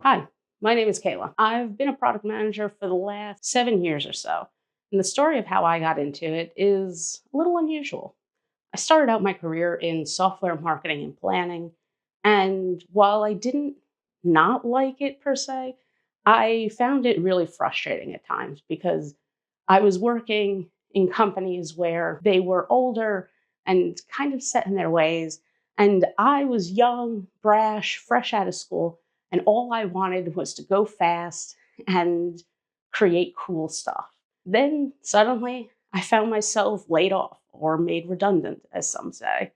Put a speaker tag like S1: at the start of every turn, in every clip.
S1: Hi, my name is Kayla. I've been a product manager for the last 7 years or so. And the story of how I got into it is a little unusual. I started out my career in software marketing and planning. And while I didn't not like it per se, I found it really frustrating at times because I was working in companies where they were older and kind of set in their ways. And I was young, brash, fresh out of school. And all I wanted was to go fast and create cool stuff. Then suddenly I found myself laid off or made redundant, as some say.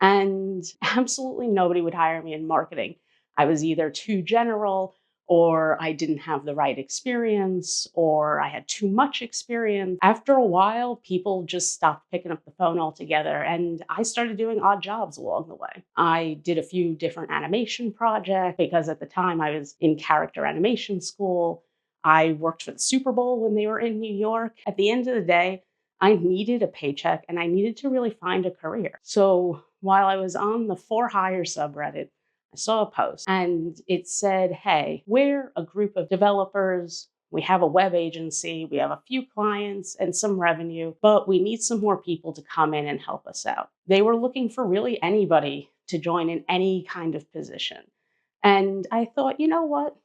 S1: And absolutely nobody would hire me in marketing. I was either too general, or I didn't have the right experience, or I had too much experience. After a while, people just stopped picking up the phone altogether, and I started doing odd jobs along the way. I did a few different animation projects because at the time I was in character animation school. I worked for the Super Bowl when they were in New York. At the end of the day, I needed a paycheck and I needed to really find a career. So while I was on the forhire subreddit, I saw a post and it said, hey, we're a group of developers. We have a web agency. We have a few clients and some revenue, but we need some more people to come in and help us out. They were looking for really anybody to join in any kind of position. And I thought, you know what?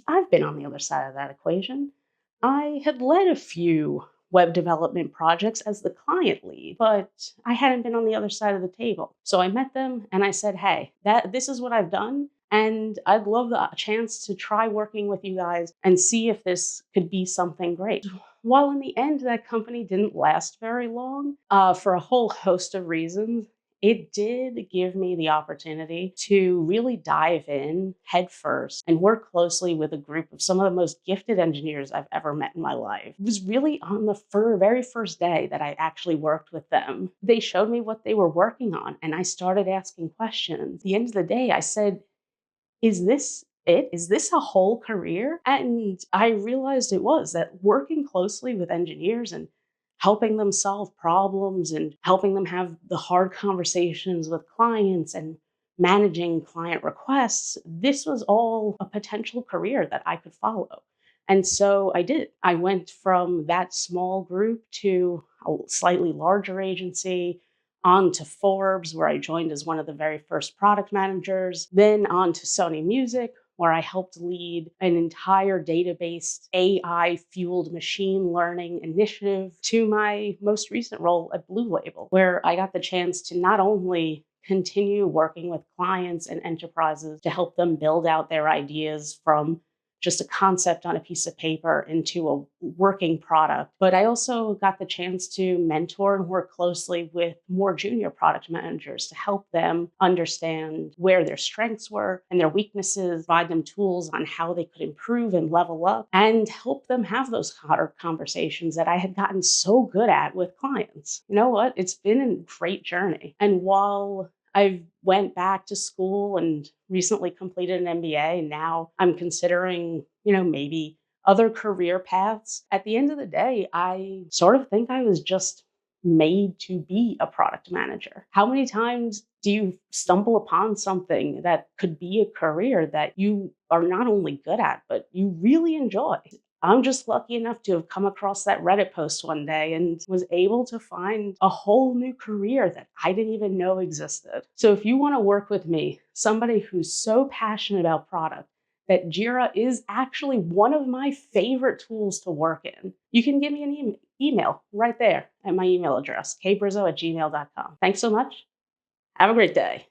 S1: I've been on the other side of that equation. I had led a few web development projects as the client lead, but I hadn't been on the other side of the table. So I met them and I said, hey, this is what I've done. And I'd love the chance to try working with you guys and see if this could be something great. While in the end, that company didn't last very long for a whole host of reasons. It did give me the opportunity to really dive in head first and work closely with a group of some of the most gifted engineers I've ever met in my life. It was really on the very first day that I actually worked with them. They showed me what they were working on and I started asking questions. At the end of the day, I said, is this it? Is this a whole career? And I realized it was that working closely with engineers and helping them solve problems and helping them have the hard conversations with clients and managing client requests, this was all a potential career that I could follow. And so I did. I went from that small group to a slightly larger agency, on to Forbes, where I joined as one of the very first product managers, then on to Sony Music, where I helped lead an entire database AI-fueled machine learning initiative, to my most recent role at Blue Label, where I got the chance to not only continue working with clients and enterprises to help them build out their ideas from just a concept on a piece of paper into a working product. But I also got the chance to mentor and work closely with more junior product managers to help them understand where their strengths were and their weaknesses, provide them tools on how they could improve and level up, and help them have those harder conversations that I had gotten so good at with clients. You know what? It's been a great journey. And while I went back to school and recently completed an MBA, and now I'm considering, maybe other career paths. At the end of the day, I sort of think I was just made to be a product manager. How many times do you stumble upon something that could be a career that you are not only good at, but you really enjoy? I'm just lucky enough to have come across that Reddit post one day and was able to find a whole new career that I didn't even know existed. So if you want to work with me, somebody who's so passionate about product that Jira is actually one of my favorite tools to work in, you can give me an email right there at my email address, kbrizzo@gmail.com. Thanks so much. Have a great day.